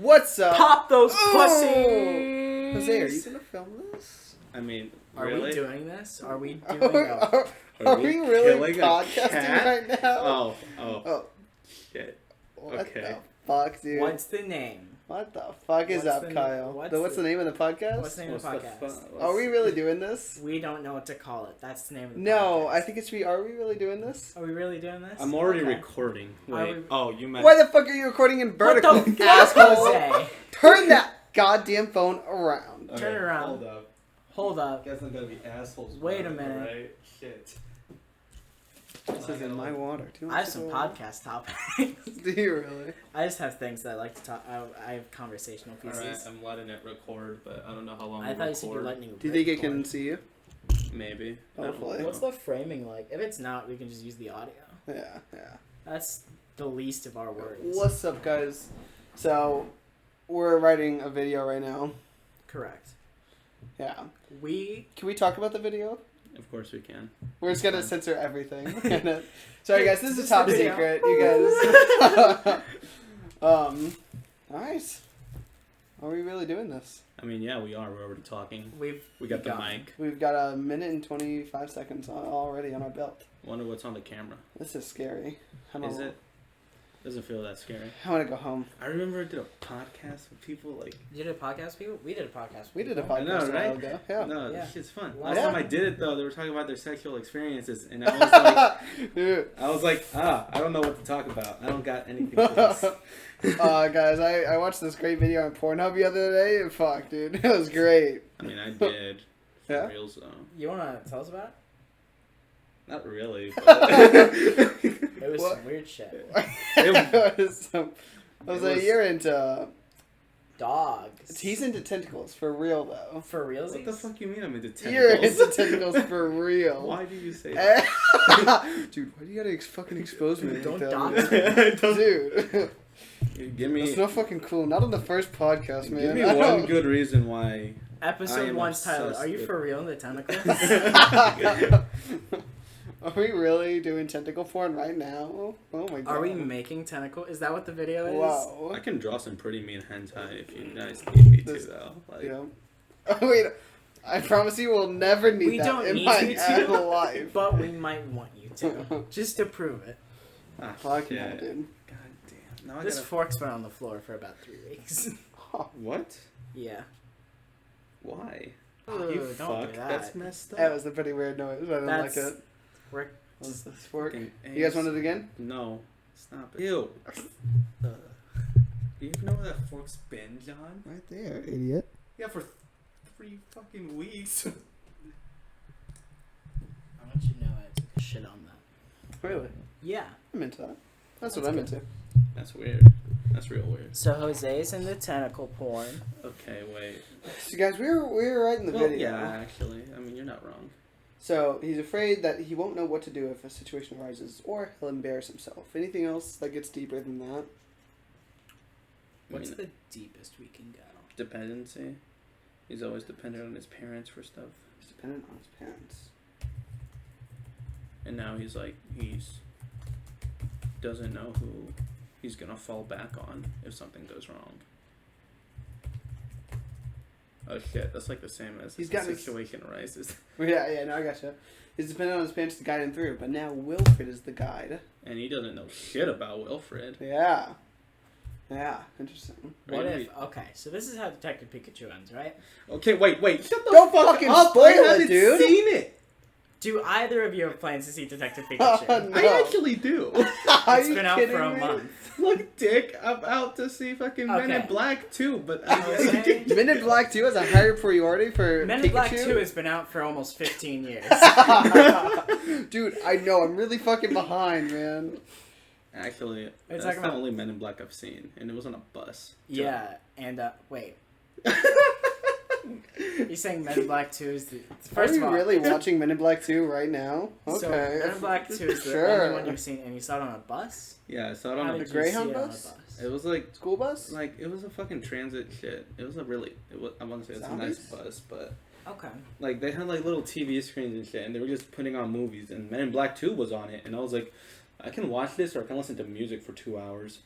What's up? Pop those pussies! Jose, are you gonna film this? I mean, Are really? we doing this? Are we doing Are we really killing a podcasting cat? right now? Oh. Shit. What Okay. the fuck, dude? What's the name? What the fuck is What's up, the- Kyle? What's the name of the podcast? What's the name of the podcast? Are we really doing this? We don't know what to call it. That's the name of the podcast. No, I think it should be, are we really doing this? Are we really doing this? I'm already Okay. recording. Are Wait. we- Oh, you meant... Why the fuck are you recording in vertical, What the fuck, asshole? Jose? Turn that goddamn phone around. Okay, Turn it around. Hold up. Hold up. You guys not gonna be assholes. Wait a about it, minute. Right? Shit. This is in my water. Too much I have some water. podcast topics. Do you really? I just have things that I like to talk. I have conversational pieces. Alright, I'm letting it record, but I don't know how long I we'll thought you said you were record. letting it Do you think it record. can see you? Maybe. Hopefully. What's the framing like? If it's not, we can just use the audio. Yeah. That's the least of our worries. What's up, guys? So, we're writing a video right now. Correct. Yeah. Can we talk about the video? Of course we can. We're just gonna Fine. censor everything. Sorry, guys. This is Just top the video. secret. You guys. Nice. Are we really doing this? I mean, yeah, we are. We're already talking. We got the mic. We've got a minute and 25 seconds already on our belt. Wonder what's on the camera. This is scary. I don't Is know. it? Doesn't feel that scary. I want to go home. I remember I did a podcast with people like... You did a podcast with people? We did a podcast with We did a people. I know, podcast a while right? ago. Yeah. No, Yeah. this shit's fun. Wow. Last Yeah. time I did it though, they were talking about their sexual experiences, and I was like, Dude. I don't know what to talk about. I don't got anything for this. Guys, I watched this great video on Pornhub the other day. And fuck, dude. It was great. I mean, I did. For Yeah? reals though. You want to tell us about it? Not really. But It was What? some weird shit. It was I was It like, was- you're into... Dogs. He's into tentacles, for real, though. For realsies? what the fuck you mean I'm into tentacles? You're into tentacles for real. Why do you say that? Dude, why do you gotta fucking expose me? Don't like that? dox Don't- Dude, Give me, that's not fucking cool. Not on the first podcast, man. give me I one don't- good reason why. I Episode am 1's titled, obsessed Are You with- For Real in the Tentacles? Are we really doing tentacle porn right now? Oh my god. Are we making tentacle? Is that what the video is? Wow. I can draw some pretty mean hentai if you guys need me to This- though. Like, Yeah. Oh, wait. I promise you will never need We that don't in need my you to. life. But we might want you to. Just to prove it. ah, Fuck shit. no, dude. God damn. Now I This gotta... fork's been on the floor for about 3 weeks. What? Yeah. Why? Ooh, You don't fuck. do that. That's messed up. That was a pretty weird noise. I didn't like That's- it. We're Was this fork? Fucking You guys ace. want it again? No. Stop it. Ew. Do you even know where that fork's been, John? Right there, idiot. Yeah, for 3 fucking weeks. I want you to know I took a shit on that. Really? Yeah. I'm into that. That's what That's I'm good. into. That's weird. That's real weird. So Jose's into tentacle porn. Okay, wait. So guys, we were right in the Well, video. yeah, actually. I mean, you're not wrong. So he's afraid that he won't know what to do if a situation arises, or he'll embarrass himself. Anything else that gets deeper than that? What's I mean, the deepest we can go? dependency? He's always dependent on his parents for stuff. He's dependent on his parents. And now he's like, doesn't know who he's gonna fall back on if something goes wrong. Oh shit, that's like the same as He's if got the his- situation arises. Yeah, no, I gotcha. He's dependent on his parents to guide him through, but now Wilfred is the guide. And he doesn't know shit about Wilfred. Yeah. Yeah, interesting. What Right? if? Okay, so this is how Detective Pikachu ends, right? Okay, wait, shut the Don't fuck fucking up! spoil I it, haven't dude. seen it! Do either of you have plans to see Detective Pikachu? No. I actually do. Are It's you been out for kidding a me? month. Look, Dick, I'm out to see fucking Men in Okay. Black too, but Okay. Men in Black 2 has a higher priority for Men Pikachu? in Black 2 has been out for almost 15 years. Dude, I know, I'm really fucking behind, man. Actually, that's talking the about- only Men in Black I've seen, and it was on a bus. Yeah, and wait. You're saying Men in Black 2 is the... Are First of you all, really watching Men in Black 2 right now? Okay. So Men in Black 2 is the Sure. only one you've seen, and you saw it on a bus? Yeah, I saw it How on did a you The Greyhound see it on a bus? It was like School bus? it was a fucking transit shit. It was a really I want to say it's a nice bus, but Okay. like they had like little TV screens and shit, and they were just putting on movies. And Men in Black 2 was on it, and I was like, I can watch this or I can listen to music for 2 hours.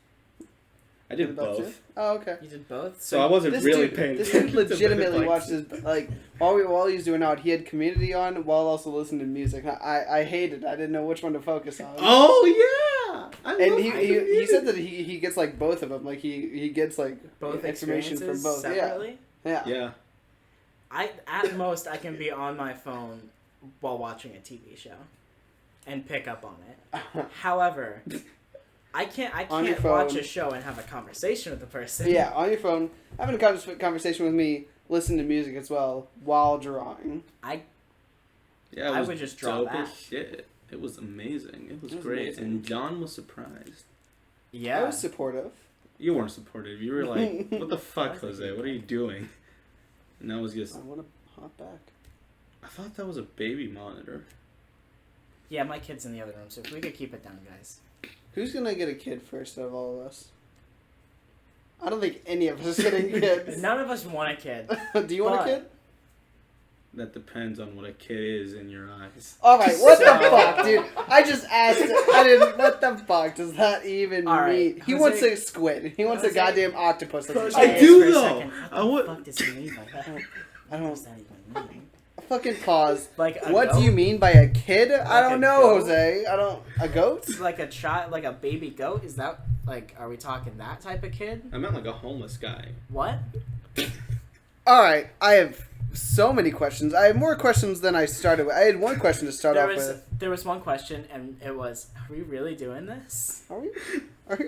I did About both. Oh, okay. You did both. So I wasn't This really dude, paying this attention. dude to legitimately like, watched his like while he was doing out. He had Community on while also listening to music. I hated. I didn't know which one to focus on. Oh yeah. And he said that he gets like both of them. Like he gets like both information from both. separately. Yeah. Yeah. At most I can be on my phone while watching a TV show, and pick up on it. However, I can't On your watch phone. a show and have a conversation with the person. Yeah, on your phone, having a conversation with me, listen to music as well while drawing. Yeah, it I was would just draw dope that. as shit. It was amazing. It was It was great, amazing. and John was surprised. Yeah. I was supportive. You weren't supportive. You were like, "What the fuck, I Jose? think What are you doing?" And I was just. I want to hop back. I thought that was a baby monitor. Yeah, my kid's in the other room, so if we could keep it down, guys. Who's gonna get a kid first out of all of us? I don't think any of us are getting kids. None of us want a kid. Do you want a kid? That depends on what a kid is in your eyes. All right, what the So- fuck, dude? I just asked. I didn't. What the fuck does that even All right, mean? He Jose- wants a squid. He wants a Jose- goddamn octopus. Like Jose- I Yes, do for a though. second. I What would. the fuck does he mean by that? I What don't. does that even mean? Fucking pause. Like a What goat? do you mean by a kid? I Like don't a know, goat? Jose. I don't. A goat? Like a child, like a baby goat? Is that like? Are we talking that type of kid? I meant like a homeless guy. What? All right, I have so many questions. I have more questions than I started with. I had one question to start There off was with. there was one question, and it was, "Are we really doing this?" Are we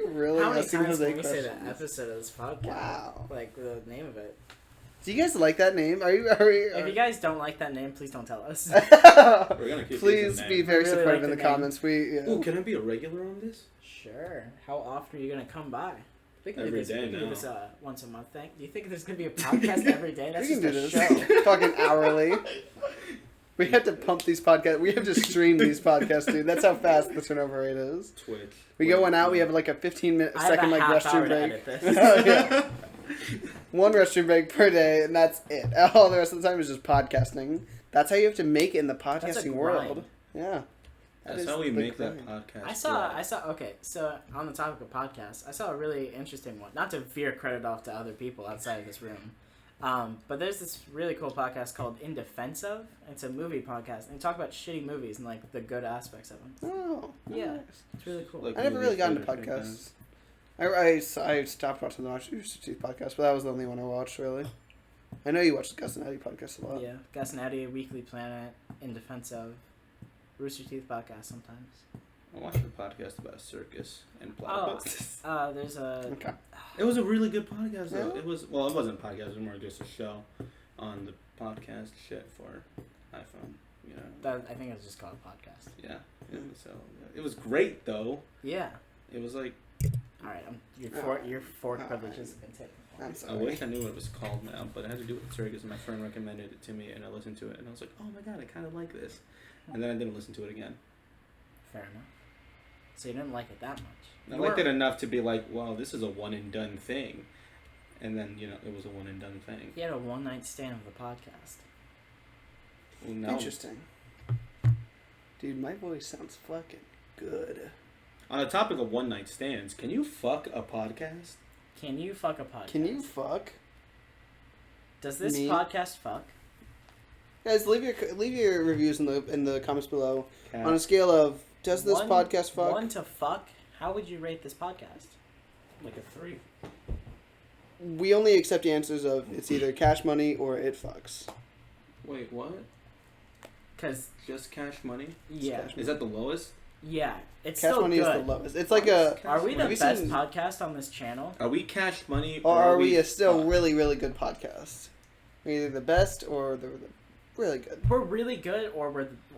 really How many asking times Jose can we say questions? the episode of this podcast? Wow. Like the name of it. Do you guys like that name? Are we? If you guys don't like that name, please don't tell us. We're gonna keep Please using be names. very I really supportive like in the the name. comments. We. Yeah. Ooh, can I be a regular on this? Sure. How often are you gonna come by? We can Every do this, day we can do now. this once a month thing. Do you think there's gonna be a podcast every day? That's We can just do a this show. fucking hourly. We have to pump these podcasts. We have to stream these podcasts, dude. That's how fast the turnover rate is. Twitch. We go one out. We have like a 15-minute I have second a like half hour restroom to break. edit this. Yeah. One restroom break per day, and that's it. All the rest of the time is just podcasting. That's how you have to make it in the That's a podcasting grind. world. Yeah. That's is how we the make grind. that podcast. I saw. Okay, so on the topic of podcasts, I saw a really interesting one. Not to veer credit off to other people outside of this room, but there's this really cool podcast called In Defense Of. It's a movie podcast, and they talk about shitty movies and like the good aspects of them. Oh. Yeah. nice. It's really cool. Like- I never really got into Movies, theater, podcasts. I stopped watching the Rooster Teeth podcast, but that was the only one I watched, really. I know you watch the Gus and Eddie podcast a lot. Yeah, Gus and Eddie, Weekly Planet, In Defense Of, Rooster Teeth podcast sometimes. I watched a podcast about a circus and platypus. There's a Okay. It was a really good podcast though. Yeah? It was it wasn't a podcast, it was more just a show on the podcast shit for iPhone, you know. that I think it was just called a podcast. Yeah. So it was great though. Yeah. It was like All right, your fork privileges have been taken. I'm I sorry. wish I knew what it was called now, but it had to do with circus and my friend recommended it to me and I listened to it and I was like, oh my god, I kind of like this. And then I didn't listen to it again. Fair enough. So you didn't like it that much. I You liked it weren't- enough to be like, wow, this is a one and done thing. And then, you know, it was a one and done thing. He had a one night stand with the podcast. Well, now, Interesting. Dude, my voice sounds fucking good. on the topic of one night stands, can you fuck a podcast? Can you fuck a podcast? Can you fuck? Does this Me? podcast fuck? Guys, leave your reviews in the comments below. Cat? On a scale of does this One- podcast fuck? 1 to fuck. How would you rate this podcast? Like a 3. We only accept the answers of it's either cash money or it fucks. Wait, what? Because Just cash money? yeah, Cash Is that the lowest? yeah, it's Cash still money good. is the lowest. It's like a. Are we the Have you best seen- podcast on this channel? Are we cash money Or are we a fuck? still really, really good podcast? We're either the best or the really good. We're really good, or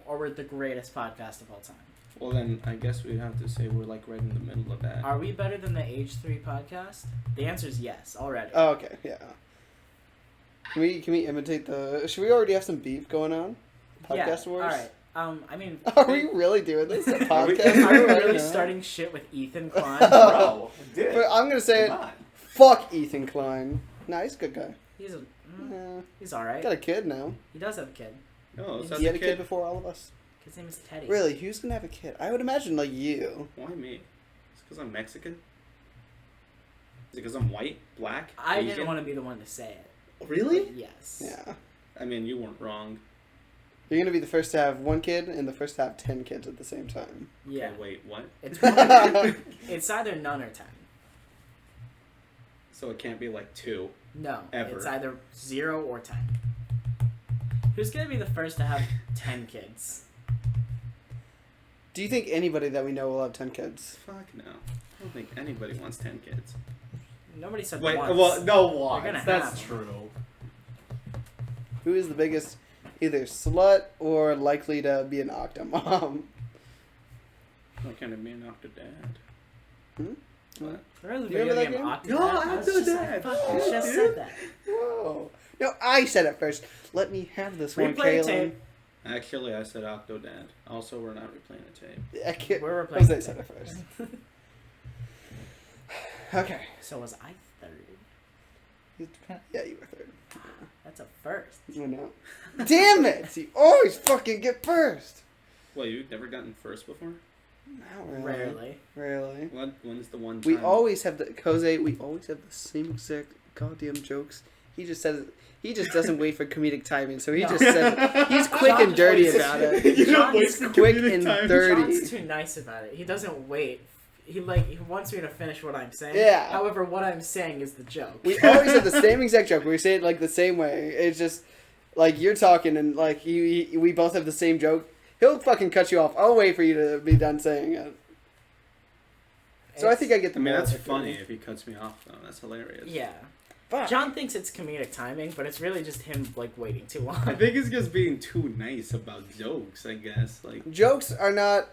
we're the greatest podcast of all time. Well, then I guess we'd have to say we're like right in the middle of that. Are we better than the H3 podcast? The answer is yes already. Oh, okay, yeah. Can we imitate the? Should we already have some beef going on? Podcast yeah, wars. All right. I mean, Are we really doing this? A Are we- podcast? Are we right really now? starting shit with Ethan Klein? Bro, dude. But I'm gonna say it. Come on. Fuck Ethan Klein. Nah, he's a good guy. He's Yeah. he's all right. Got a kid now. He does have a kid. No, is He had a kid before all of us. His name is Teddy. Really? Who's gonna have a kid? I would imagine like you. Why me? It's because I'm Mexican. Is it because I'm white, black, I Asian? didn't want to be the one to say it. Really? But yes. Yeah. I mean, you weren't wrong. You're going to be the first to have one kid and the first to have 10 kids at the same time. Yeah. Okay, wait, what? It's one it's either none or 10. So it can't be like 2. No. Ever. It's either 0 or 10. Who's going to be the first to have 10 kids? Do you think anybody that we know will have 10 kids? Fuck no. I don't think anybody wants 10 kids. Nobody said Wait, once. well, no They're once. gonna That's have true. Who is the biggest, either slut or likely to be an octomom? Why can't it be an octodad? Hmm? What? Remember the Do you video remember game that game? Octodad? No, I was just like, Octodad. fuck, I Oh, just dude. said that. Whoa. No, I said it first. Let me have this one, Replay the Kaylin. tape. Actually, I said octodad. Also, we're not replaying a tape. I can't. We're replaying Jose the said it tape. first. Okay. So was I third? Yeah, you were third. That's a first. I know. Damn it! You always fucking get first. Well, you've never gotten first before? Not really. Rarely. Rarely. When's the one time? We always have the Jose. We always have the same exact goddamn jokes. He just says. He just doesn't wait for comedic timing, so he No. just says he's quick John and dirty just about waits- it. You don't John's waste for quick comedic and time. dirty. John's too nice about it. He doesn't wait. He wants me to finish what I'm saying. Yeah. However, what I'm saying is the joke. We always have the same exact joke. We say it like the same way. It's just like you're talking and like we both have the same joke. He'll fucking cut you off. I'll wait for you to be done saying it. So I think I get I the mean, moral that's victory. funny if he cuts me off, though. That's hilarious. Yeah. Fuck. John thinks it's comedic timing, but it's really just him like waiting too long. I think it's just being too nice about jokes, I guess. Like, Jokes are not.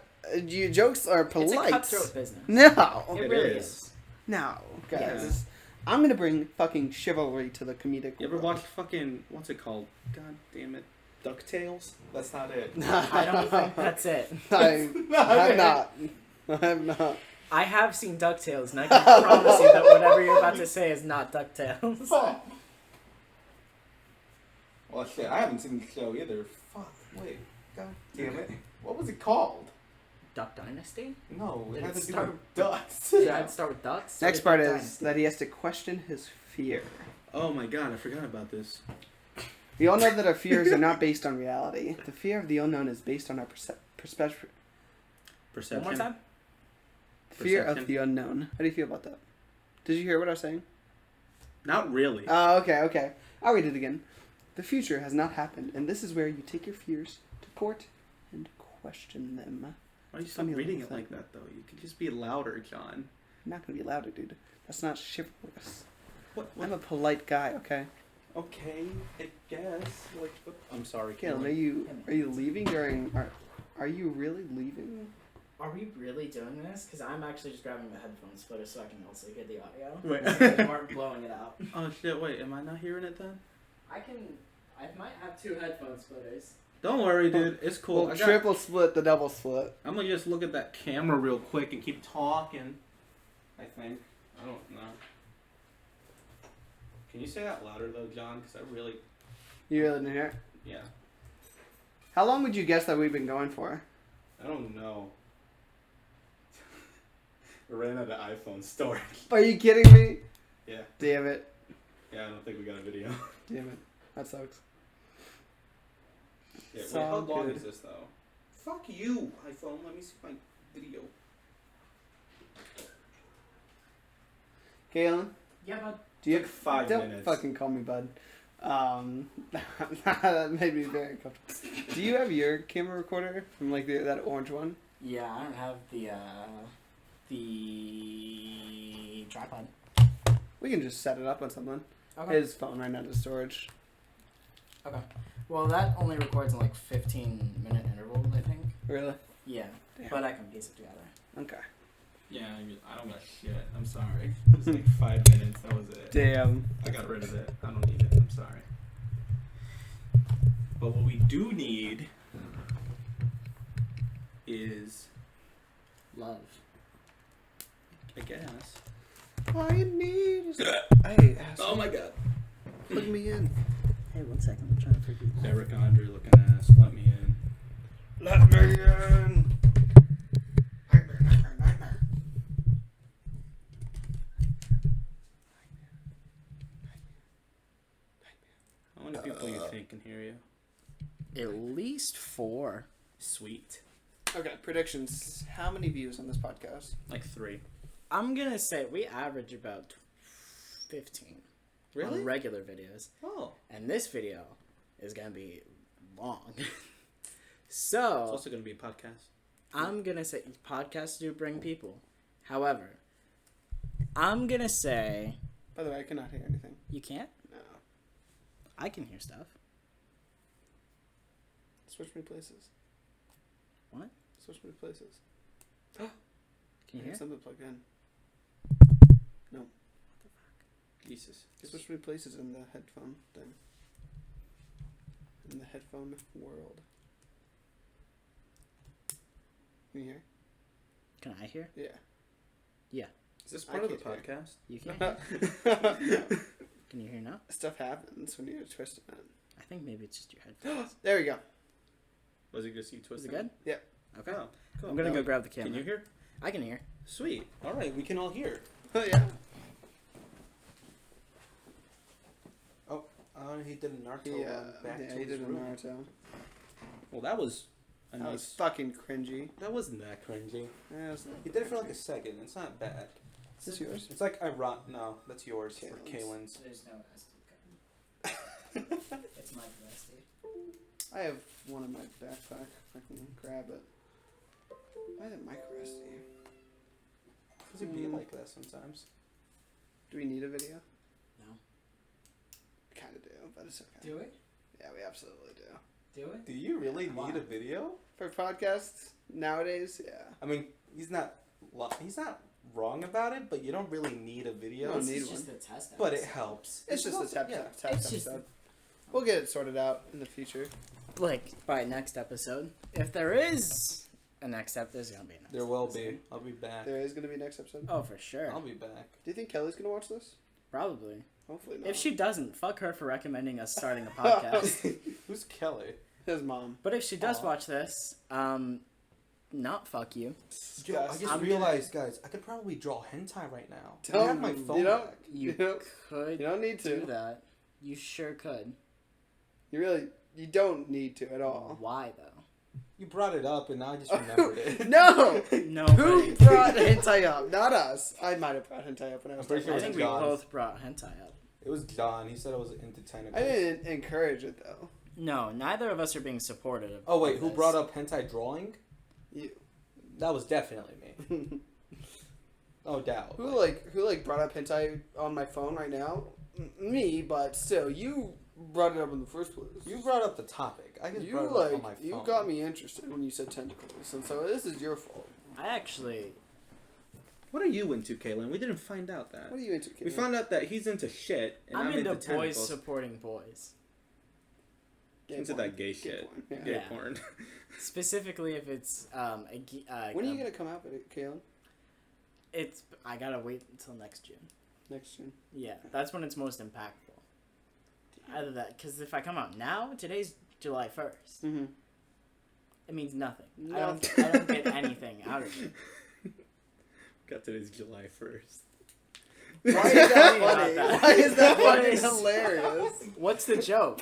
Jokes are It's polite. a cutthroat business. No. It It really is. is. No, guys. Yeah. I'm gonna bring fucking chivalry to the comedic. you ever world. watch fucking, what's it called? God damn it. DuckTales? That's not it. I don't think that's it. I have not. I have not. I have seen DuckTales, and I can promise you that whatever you're about to say is not DuckTales. Well, shit, I haven't seen the show either. Fuck, wait. God damn it. What was it called? Duck Dynasty? No, it Did had it to do start- with ducks. Did it start with ducks? Next Or part Duck is Dynasty? that he has to question his fear. Oh my god, I forgot about this. We all know that our fears are not based on reality. The fear of the unknown is based on our perspective. Perception. One more time? Fear of Perception. the unknown. How do you feel about that? Did you hear what I was saying? Not really. Oh, okay. I'll read it again. The future has not happened, and this is where you take your fears to court and question them. Why are you stop funny reading little it like thing. that, though? You could just be louder, John. I'm not gonna be louder, dude. That's not chivalrous. What? I'm a polite guy, okay? Okay, I guess. Like, what? I'm sorry, Caleb, are you leaving during? Are you really leaving? Are we really doing this? Because I'm actually just grabbing the headphone splitter so I can also hear the audio. Wait. So they weren't blowing it out. Oh shit! Wait, am I not hearing it then? I might have 2 headphone splitters. Don't worry, dude. It's cool. Well, triple split the double split. I'm gonna just look at that camera real quick and keep talking. I think. I don't know. Can you say that louder though, John? Because I really. You really didn't hear it? Yeah. How long would you guess that we've been going for? I don't know. We ran out of iPhone storage. Are you kidding me? Yeah. Damn it. Yeah, I don't think we got a video. Damn it. That sucks. Yeah, It's wait, how all long good. is this though? Fuck you, iPhone. Let me see my video. Galen, Yeah, but do you Like 5 don't minutes. fucking call me bud. That made me very uncomfortable. Do you have your camera recorder from like that orange one? yeah, I don't have the tripod. We can just set it up on something. Okay. His phone right now to storage. Okay. Well, that only records in like 15-minute intervals, I think. Really? Yeah. Damn. But I can piece it together. Okay. Yeah, I don't got shit. I'm sorry. It was like 5 minutes. That was it. Damn. I got rid of it. I don't need it. I'm sorry. But what we do need is, Love. I guess. All you need is. Hey, asshole. Oh my god. Plug me in. Hey, 1 second. I'm trying to figure it out. Eric Andre looking ass. Let me in. Let me in. Nightmare. How many people you think can hear you? At least 4. Sweet. Okay, predictions. How many views on this podcast? Like 3. I'm gonna say we average about 15 Really? on regular videos, Oh. and this video is gonna be long. It's So also going to be a podcast. I'm gonna say podcasts do bring people. However, I'm gonna say By the way, I cannot hear anything. you can't. No. I can hear stuff. Switch me places. What? Switch me places. Can you I hear? have something plugged in. No. Jesus. Switch me places in the headphone thing. In the headphone world. Can you hear? Can I hear? Yeah. Is this I part of the can't hear. podcast? You can. Can you hear now? Stuff happens when you're twisting it. I think maybe it's just your headphones. There we go. Was it just you Is twisting? it good? Yeah. Okay. Oh, cool. I'm gonna No. go grab the camera. Can you hear? I can hear. Sweet. All right, we can all hear. Oh yeah. Oh, he did a Naruto Yeah. back Yeah, to he his did a room. Naruto. Well, that was a That was nice. fucking cringy. That wasn't that cringy. Yeah, He did it for like a second. It's not bad. Is this yours? It's like No, that's yours. Or Kaylin's. Kaylin's. There's no SD card. It's my SD. I have one in my backpack. I can grab it. Why is it micro SD? Does it be like that sometimes? Do we need a video? No. We kind of do, but it's okay. Do it? Yeah, we absolutely do. Do it? Do you really Why? need a video? For podcasts nowadays, yeah. I mean, he's not wrong about it, but you don't really need a video. Don't need It's one. just a test. But it episode. helps. It's just a also- test yeah. test It's just episode. We'll get it sorted out in the future. Like by next episode, if there is a next episode, there's gonna be a next. There will episode. be. I'll be back. There is going to be next episode. Oh, for sure. I'll be back. Do you think Kelly's going to watch this? Probably. Hopefully not. If she doesn't, fuck her for recommending us starting a podcast. Who's Kelly? His mom. But if she does Aw. watch this, not fuck you. Yo, I just I'm realized, guys, I could probably draw hentai right now. I Don't- have my phone you don't, back. You don't- could you don't need do to. that. You sure could. You don't need to at all. Why though? You brought it up, and now I just remembered it. No! No. Who brought hentai up? Not us. I might have brought hentai up when I was I'm pretty talking I sure about think it. we John. both brought hentai up. It was John. He said I was into tentacles. I didn't encourage it though. No, neither of us are being supportive. Oh wait, of who this. brought up hentai drawing? You. That was definitely me. No doubt. Who brought up hentai on my phone right now? Me, but still, you brought it up in the first place. You brought up the topic. I just You brought it up on my phone. you got me interested when you said tentacles, and so this is your fault. I actually. What are you into, Kaylin? We didn't find out that. What are you into? We found out that he's into shit, and I'm into boys tentacles. supporting boys. Into that gay shit. Porn. Yeah. Gay Yeah. porn. Specifically, if it's When are you gonna come out with it, Kaylin? It's I gotta wait until next June. Next June. Yeah, that's when it's most impactful. Either that, because if I come out now, today's July 1st. Mm-hmm. It means nothing. No. I don't get anything out of it. Got today's July 1st. Why is that Funny about funny? that. Why is that What fucking is- hilarious? What's the joke?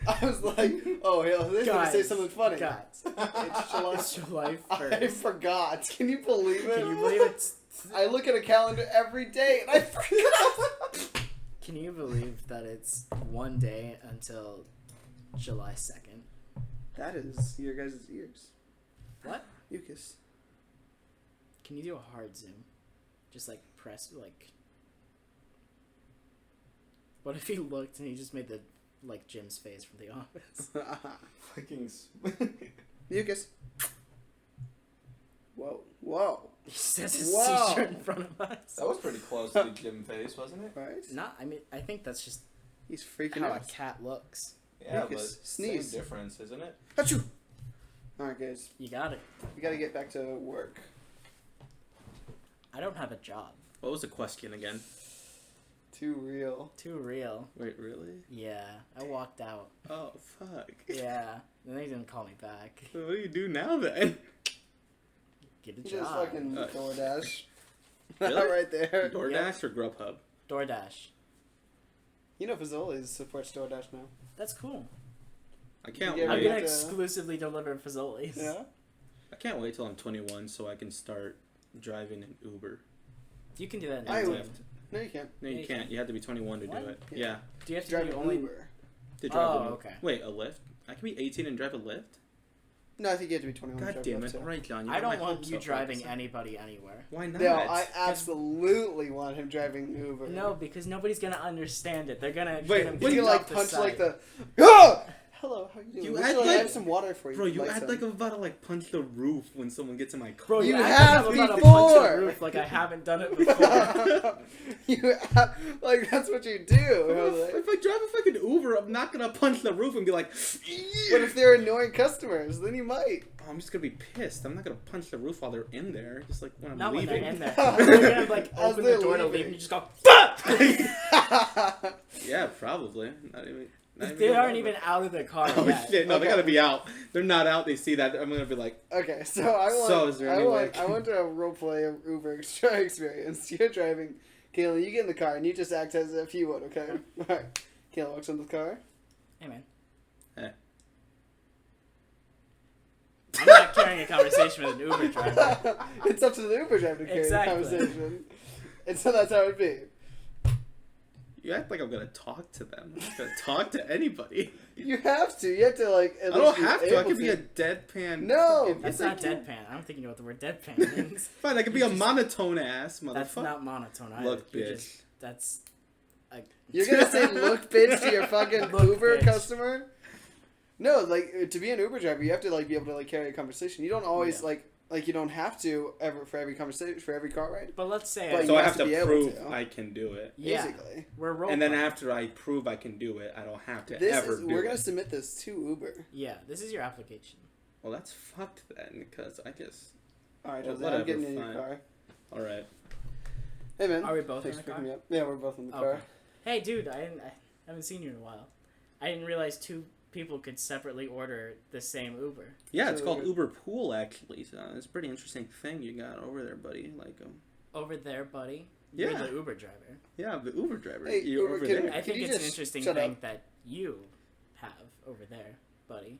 I was like, oh, hell, they're gonna say Guys, something funny. Guys, It's July. it's July I 1st. forgot. Can you believe it? Can you believe it's? I look at a calendar every day and I forgot. Can you believe that it's one day until July 2nd? That is your guys' ears. What? Mucus. Can you do a hard zoom? Just like press like. What if he looked and he just made the like Jim's face from The Office? Fucking. Mucus. Whoa. Whoa. He says his Whoa. t-shirt in front of us. That was pretty close to the Jim face, wasn't it? Right? Not. I mean, I think that's just He's freaking how a out. cat looks. Yeah, Mucus. but Sneeze. same difference, isn't it? Achoo! Alright, guys. You got it. We gotta get back to work. I don't have a job. What was the question again? Too real. Too real. Wait, really? Yeah, I walked out. Oh, fuck. Yeah, then they didn't call me back. So what do you do now then? Get a You just job. fucking Uh, DoorDash. Really? right there. DoorDash or Grubhub? DoorDash. You know Fazoli's supports DoorDash now. That's cool. I can't Yeah, I'm wait. gonna to- exclusively deliver Fazoli's. Yeah. I can't wait till I'm 21 so I can start driving an Uber. You can do that. I Now. would. No, you can't. No, Yeah, you you can't. can. You have to be 21 to What? do it. Yeah. Yeah. Do you have to Drive be an only? Uber. To drive Oh, an Uber. okay. Wait, a Lyft? I can be 18 and drive a Lyft? No, I think you have to be 21. to God drive damn Lyft, it. too. All right, John. I got my don't want hopes you up. driving anybody anywhere. Why not? No, I absolutely want him driving Uber. No, because nobody's gonna understand it. They're gonna Wait, get him He's kicked gonna off like the punch site. like the. Ah! Hello, how you doing? You Would act like, I like- have some water for you. Bro, you Like act some. like I'm about to like punch the roof when someone gets in my car. Bro, You act have like I'm about to before. punch the roof like I haven't done it before. You have, like that's what you do. If I drive a fucking Uber, I'm not gonna punch the roof and be like, But if they're annoying customers, then you might. I'm just gonna be pissed. I'm not gonna punch the roof while they're in there. Just like when I'm Not when leaving. they're in there. They're gonna like As open the they're door to leave leaving. and you just go fuck. Yeah, probably. Not even. They aren't even out of the car Oh yet. shit! No, Okay. they gotta be out. They're not out. They see that. I'm gonna be like, Okay, so I want. So, is there I any way want. I I can- want to roleplay a Uber experience. You're driving, Kayla. You get in the car and you just act as if you would. Okay. All right. Kayla walks into the car. Hey man. Hey. I'm not carrying a conversation with an Uber driver. It's up to the Uber driver to carry Exactly. the conversation. And so that's how it'd be. you act like I'm gonna talk to them. I'm not gonna talk to anybody. You have to. You have to like. At I don't least be have to. I able could be a deadpan. No, fucking- That's Yes, I not can. deadpan. I don't think you know what the word deadpan means. Fine. I could be You a just- monotone ass motherfucker. That's not monotone either. Look, You're bitch. just- that's like You're gonna say "look, bitch" to your fucking Look, Uber bitch. customer? No, like to be an Uber driver, you have to like be able to like carry a conversation. You don't always Yeah. like you don't have to ever for every conversation for every car ride. But let's say But So you I have have to to be able prove to. I can do it. yeah, Basically, we're role And then playing. after I prove I can do it, I don't have to this ever is do we're it. gonna submit this to Uber. Yeah, this is your application. Well, that's fucked then, because I guess. All right, Well, Jose, I'm whatever, getting in your fine. car. All right. Hey man, Are we both thanks in for the picking car? me up. Yeah, we're both in the Okay. car. Hey, dude, I haven't seen you in a while. I didn't realize two people could separately order the same Uber. Yeah, it's So- called Uber Pool actually. So it's a pretty interesting thing you got over there, buddy. Like, Over there, buddy. Yeah. You're the Uber driver. yeah, the Uber driver. Hey, You're Uber, over can- there. I think you it's an just interesting shut thing up? that you have over there, buddy.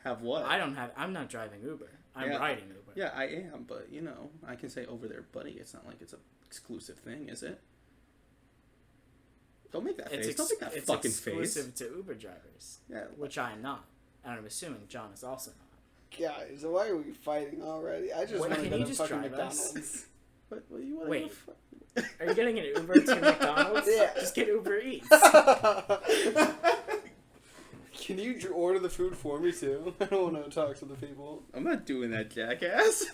Have what? I'm not driving Uber. I'm Yeah. riding Uber. Yeah, I am, but you know, I can say over there, buddy. It's not like it's a exclusive thing, is it? Don't make that face. Don't make that it's fucking face. exclusive to Uber drivers, Yeah. which I am not. And I'm assuming John is also not. Guys, why are we fighting already? I just Wait, want to can go you to just fucking drive us? McDonald's. What do you want Wait. to Are you getting an Uber to McDonald's? Yeah. Just get Uber Eats. Can you order the food for me too? I don't want to talk to the people. I'm not doing that, jackass.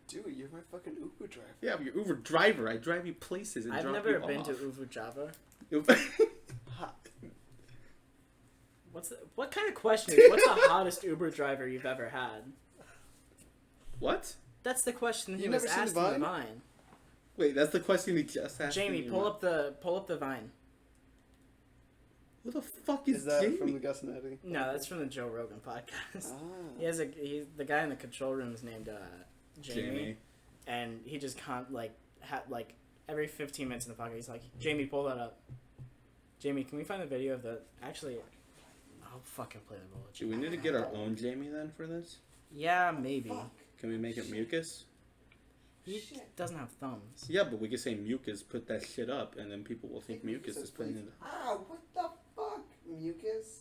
Dude, you're my fucking Uber driver. Yeah, I'm your Uber driver. I drive you places and I've drop never you been off. to Uber Java. Ha. What kind of question is, what's the hottest Uber driver you've ever had? What? That's the question he You was never seen asked the in the Vine? Vine. Wait, that's the question he just asked. Jamie, me. pull up the Vine. Who the fuck is, Is that Jamie? from the Gus and Eddie? No, that's from the Joe Rogan podcast. Ah. He has the guy in the control room is named Jamie, and he just every 15 minutes in the podcast he's like, Jamie, pull that up. Jamie, can we find the video of the actually? I'll fucking play the role. Do we need to get our own Jamie then for this? Yeah, maybe. Fuck. Can we make it mucus? He doesn't have thumbs. Yeah, but we can say mucus, put that shit up, and then people will think mucus is putting it. Ah, what the fuck? Mucus?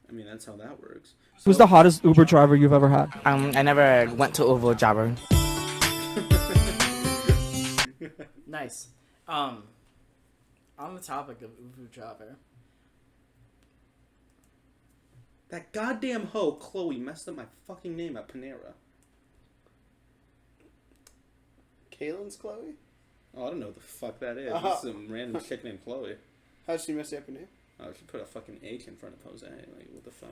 I mean, that's how that works. Who's the hottest Uber driver you've ever had? I never went to Uber Java. Nice. On the topic of Uber driver, That goddamn hoe, Chloe, messed up my fucking name at Panera. Kaylin's Chloe? Oh, I don't know what the fuck that is. Uh-huh. This is some random chick named Chloe. How'd she mess up your name? Oh, she put a fucking H in front of Jose. Like, what the fuck?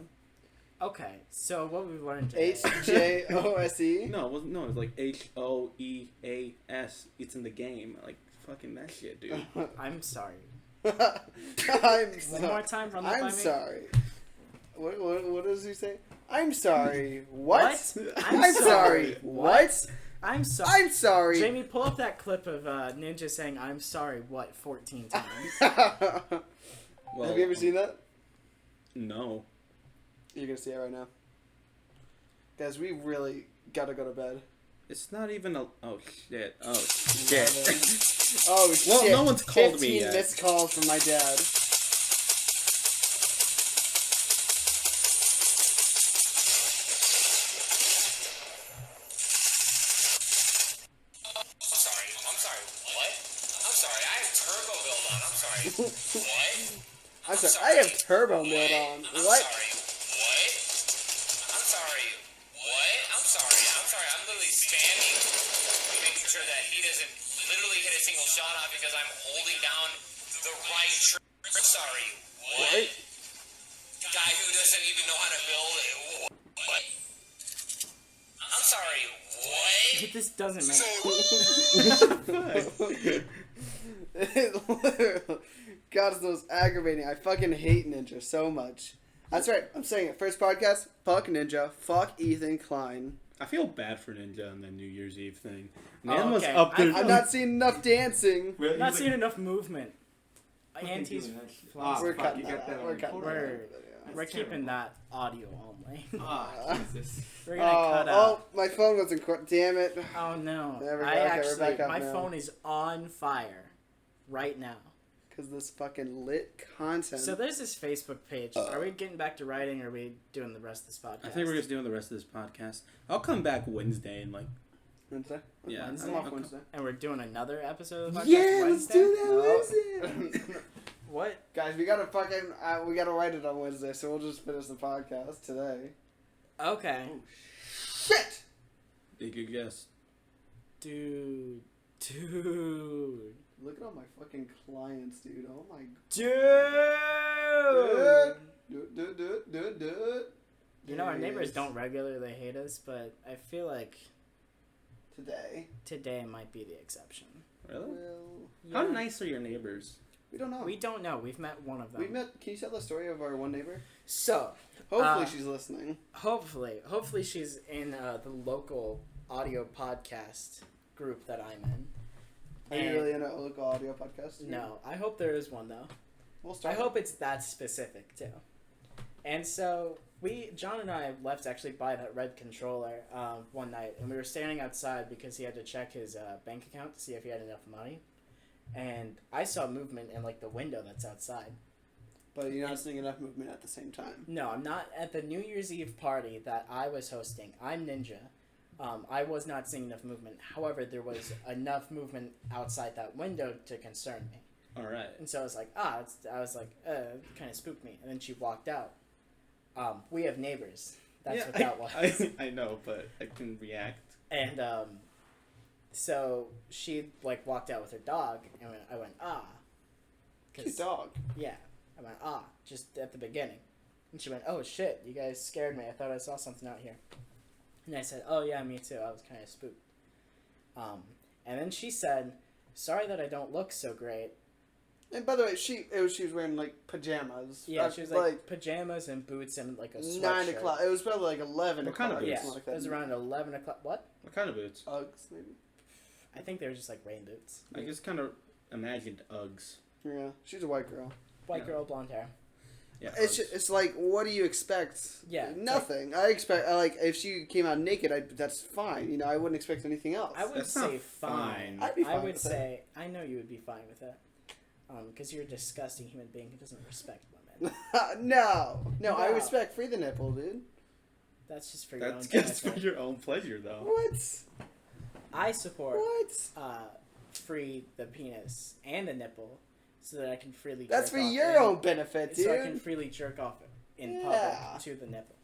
okay. So what we've learned today. H-J-O-S-E? No, it wasn't. No, it was like H-O-E-A-S. It's in the game. Like, fucking that shit, dude. I'm sorry. I'm One more sorry. time, run that by I'm me. sorry. What does he say? I'm sorry. What? What? I'm sorry. What? I'm sorry. I'm sorry. Jamie, pull up that clip of Ninja saying "I'm sorry" 14 times. Well, Have you ever seen that? No. You're gonna see it right now. Guys, we really gotta go to bed. It's not even a. Oh shit! Oh shit! Oh Well, shit! no one's called 15 me yet. missed calls from my dad. I'm sorry, I have turbo build on. What? I'm literally standing, making sure that he doesn't literally hit a single shot off because I'm holding down the right trigger. Sorry, what? Guy who doesn't even know how to build it. What? I'm sorry, what? This doesn't make God, it's the most aggravating. I fucking hate Ninja so much. That's right. I'm saying it. First podcast, fuck Ninja. Fuck Ethan Klein. I feel bad for Ninja on the New Year's Eve thing. Oh, Man was okay. up there. I'm not seeing enough dancing. Really? not seeing enough movement. Auntie's doing that shit. flies. We're fuck, cutting you that got that out. on We're cutting recorder. that out. We're That's keeping terrible. that audio only. Jesus. We're gonna cut out. Oh, my phone wasn't. Damn it. Oh no! There we go. I Okay, we're actually, back up my now. phone is on fire right now. Because this fucking lit content. So there's this Facebook page. Are we getting back to writing, or are we doing the rest of this podcast? I think we're just doing the rest of this podcast. I'll come back Wednesday and Wednesday? yeah. Wednesday? I'm off I'll Wednesday. And we're doing another episode of the podcast Yeah, let's Wednesday? do that Wednesday. What? Guys, we gotta fucking we gotta write it on Wednesday, so we'll just finish the podcast today. Okay. Shit! Be a good guess. Dude. Look at all my fucking clients, dude. Oh my Dude! Dude. You know, our There he neighbors is. don't regularly hate us, but I feel like Today. today might be the exception. Really? Well, How Yeah. nice are your neighbors? we don't know. We don't know. We've met one of them. We met. Can you tell the story of our one neighbor? So, Hopefully she's listening. hopefully she's in the local audio podcast group that I'm in. Are you And- really in a local audio podcast? No, I hope there is one though. We'll I start. hope it's that specific too. And so John and I left actually by that red controller one night, and we were standing outside because he had to check his bank account to see if he had enough money. And I saw movement in like the window that's outside. But you're not seeing enough movement at the same time. No, I'm not at the New Year's Eve party that I was hosting. I'm Ninja. I was not seeing enough movement. However, there was enough movement outside that window to concern me. All right. And so I was like, kind of spooked me. And then she walked out. We have neighbors. That's what that was. I know, but I can react. And so she like walked out with her dog, and I went, ah. Cute dog. Yeah. I went, ah, just at the beginning. And she went, oh shit, you guys scared me. I thought I saw something out here. And I said, oh yeah, me too. I was kind of spooked. And then she said, sorry that I don't look so great. And by the way, she was wearing like pajamas. Yeah, she was like pajamas and boots and like a sweatshirt. 9 o'clock. It was probably like 11 What kind o'clock. of Yeah, boots? something like it that. was around 11 o'clock. What? What kind of boots? Uggs, maybe. I think they were just like rain boots. I just kind of imagined Uggs. Yeah, she's a white girl. White Yeah. girl, blonde hair. Yeah. It's Uggs. it's like, what do you expect? Yeah, it's Nothing. I expect like if she came out naked, that's fine. You know, I wouldn't expect anything else. I would That's say not fine. fine. I'd be I fine would with say, I know you would be fine with it. Because you're a disgusting human being who doesn't respect women. no, I No. respect free the nipple, dude. That's just for your That's own just for benefit. your own pleasure, though. What? I support What? free the penis and the nipple so that I can freely That's jerk for off your in- own benefit, dude. so I can freely jerk off in Yeah. public to the nipple.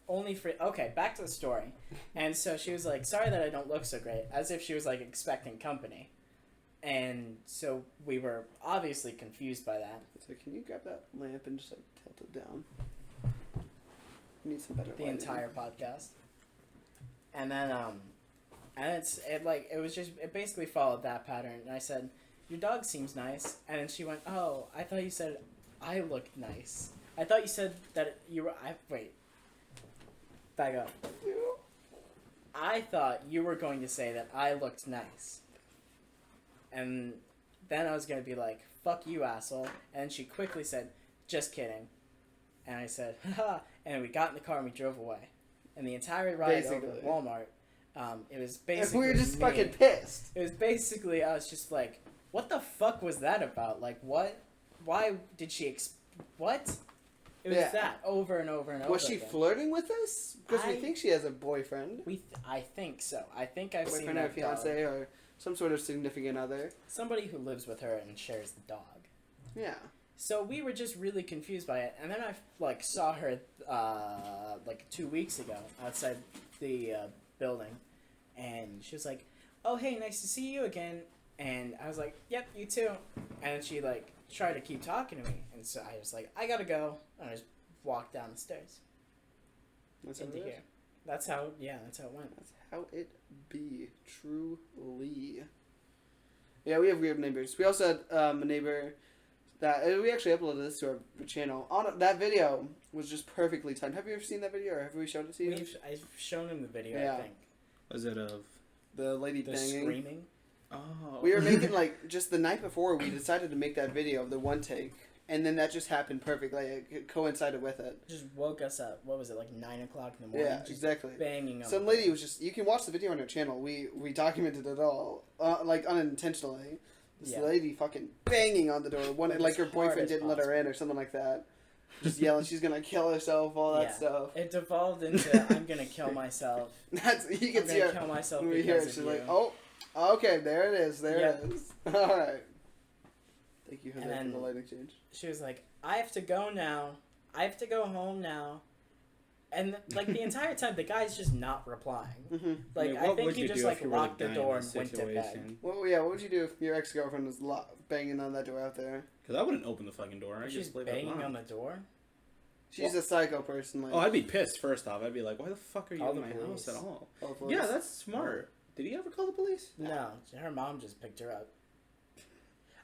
Only free. Okay, back to the story. And so she was like, sorry that I don't look so great, as if she was like expecting company. And so we were obviously confused by that. So can you grab that lamp and just like tilt it down? We need some better The lighting. entire podcast. And then it basically followed that pattern. And I said, your dog seems nice. And then she went, oh, I thought you said I looked nice. I thought you said that you were. Wait. Back up. I thought you were going to say that I looked nice. And then I was going to be like, fuck you, asshole. And she quickly said, just kidding. And I said, haha. And we got in the car and we drove away. And the entire ride over to Walmart, it was basically we were just me. fucking pissed. It was basically, I was just like, what the fuck was that about? Like, what? Why did she what? It was that over and over and over. Was she again. flirting with us? Because we think she has a boyfriend. I think so. I think I've seen Boyfriend or that fiance dog. or some sort of significant other. Somebody who lives with her and shares the dog. Yeah. So we were just really confused by it, and then I like saw her like 2 weeks ago outside the building, and she was like, "Oh hey, nice to see you again." And I was like, "Yep, you too." And she like tried to keep talking to me, and so I was like, "I gotta go," and I just walked down the stairs That's how into it is. here. That's how that's how it went. That's how it be. Truly. Yeah, we have weird neighbors. We also had a neighbor that we actually uploaded this to our channel. That video was just perfectly timed. Have you ever seen that video, or have we shown it to you? I've shown him the video. Yeah. I think Was it of The lady the banging. screaming. Oh. We were making like just the night before we decided to make that video of the one take, and then that just happened perfectly. It coincided with it. Just woke us up. What was it, like 9 o'clock in the morning? Yeah, Just exactly. banging on Some the lady door. was just. You can watch the video on her channel. We documented it all, like unintentionally. This lady fucking banging on the door. One Like like as her hard boyfriend as didn't let her in or something like that. Just yelling, she's gonna kill herself, all that stuff. It devolved into I'm gonna kill myself. That's you I'm can see gonna her kill myself when we hear because it. of She's you. like, oh, okay, there it is, there Yep. it is. All right. Thank you, Jose, And for then- the light exchange. She was like, I have to go now. I have to go home now. And like the entire time, the guy's just not replying. Mm-hmm. Like I think he just like locked the door and went to bed. Well, yeah. What would you do if your ex-girlfriend was banging on that door out there? Because I wouldn't open the fucking door. I'd She's just leave it banging locked. on the door. She's a psycho person. Like, Oh, I'd be pissed first off. I'd be like, why the fuck are you Call in the my police. house at all? call the police. Yeah, that's smart. Did he ever call the police? No, her mom just picked her up.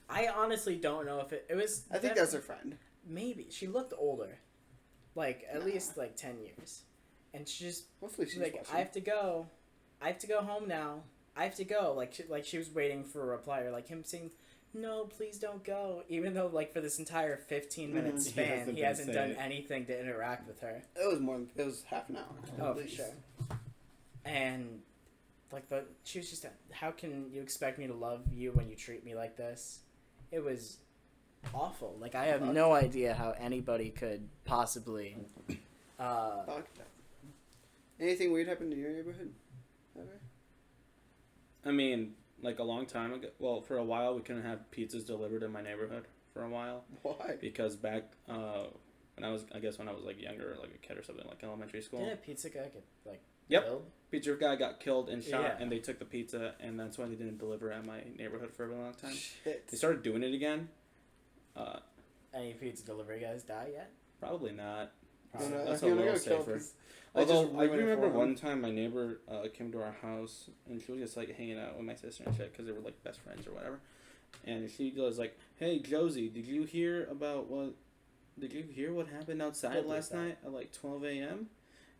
I honestly don't know if it was. I think that's her friend. Maybe she looked older, like at least like 10 years, and she just Hopefully she's like watching. I have to go home now. I have to go. Like she was waiting for a reply or like him saying, "No, please don't go." Even though like for this entire 15-minute Mhm. span, he been hasn't done saying it. anything to interact with her. It was more. It was half an hour. Oh, at for least. sure. And like she was just, how can you expect me to love you when you treat me like this? It was awful. Like I have no idea how anybody could possibly. Fuck that. Anything weird happened in your neighborhood? Ever? I mean, like a long time ago. Well, for a while, we couldn't have pizzas delivered in my neighborhood for a while. Why? Because back when I was like younger, like a kid or something, like elementary school. Did a pizza guy get like Yep. killed? Pizza guy got killed and shot, Yeah. and they took the pizza, and that's why they didn't deliver at my neighborhood for a really long time. Shit. They started doing it again. Any pizza delivery guys die yet? Probably not. You know, That's if you're a gonna little go kill safer. people, I just Although I ruin it remember for one them. time my neighbor came to our house and she was just like hanging out with my sister and shit because they were like best friends or whatever. And she goes like, "Hey Josie, did you hear what happened outside Don't do last that. night at like 12 a.m.?"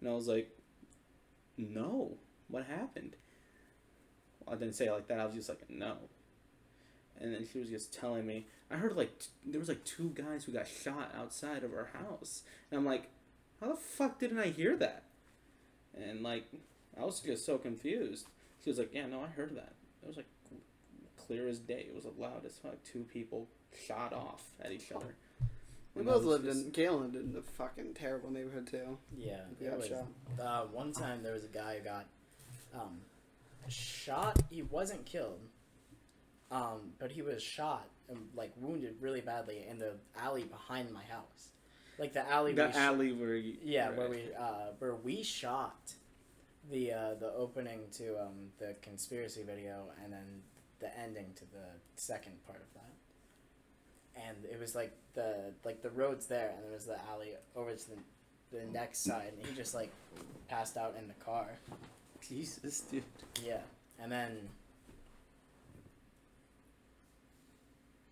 And I was like, "No, what happened?" Well, I didn't say it like that. I was just like, "No." And then she was just telling me, I heard like there was like 2 guys who got shot outside of our house, and I'm like, how the fuck didn't I hear that? And like, I was just so confused. She was like, yeah, no, I heard that. It was like clear as day. It was loud as fuck. 2 people shot off at each other. We And I both was lived in. Galen lived in a fucking terrible neighborhood too. Yeah, Yeah, it was. shot. One time there was a guy who got shot. He wasn't killed, but he was shot and like wounded really badly in the alley behind my house. Like the alley. The we alley where you, Yeah, right. where we shot the opening to the conspiracy video and then the ending to the second part of that. And it was like the road's there and there was the alley over to the next side and he just like passed out in the car. Jesus, dude. Yeah. And then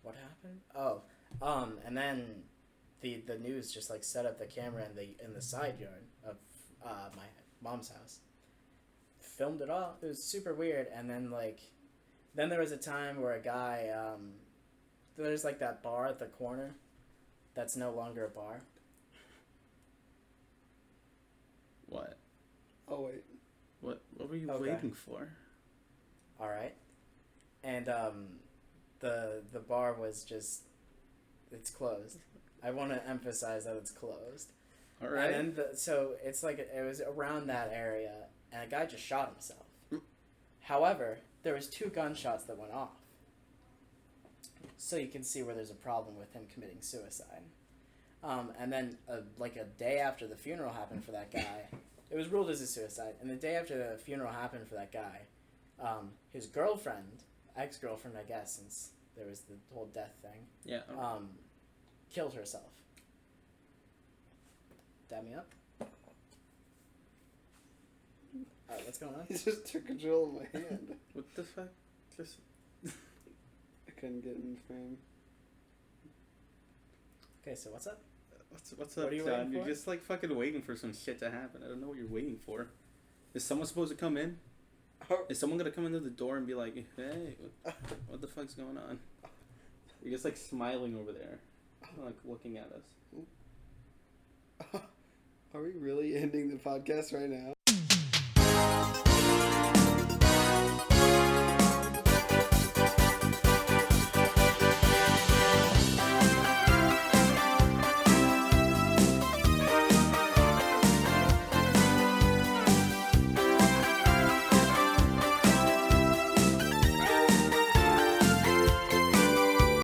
what happened? Oh, and then the news just like set up the camera in the side yard of my mom's house. filmed it all. It was super weird. And then then there was a time where a guy, there's like that bar at the corner that's no longer a bar. What? Oh wait. What were you Okay. waiting for? All right. And the bar was just, it's closed. I want to emphasize that it's closed. All right. And then so it's like it was around that area, and a guy just shot himself. However, there was 2 gunshots that went off. So you can see where there's a problem with him committing suicide. And then like a day after the funeral happened for that guy, it was ruled as a suicide. And the day after the funeral happened for that guy, his girlfriend, ex-girlfriend, I guess, since there was the whole death thing, Yeah. killed herself. Dab me up. Alright, what's going on? He just took control of my hand. What the fuck? Just I couldn't get in frame. Okay, so what's up? what's What up, are you John? waiting You're for? just like fucking waiting for some shit to happen. I don't know what you're waiting for. Is someone supposed to come in? Is someone gonna come into the door and be like, "Hey, what the fuck's going on?" You're just like smiling over there, like looking at us. Are we really ending the podcast right now?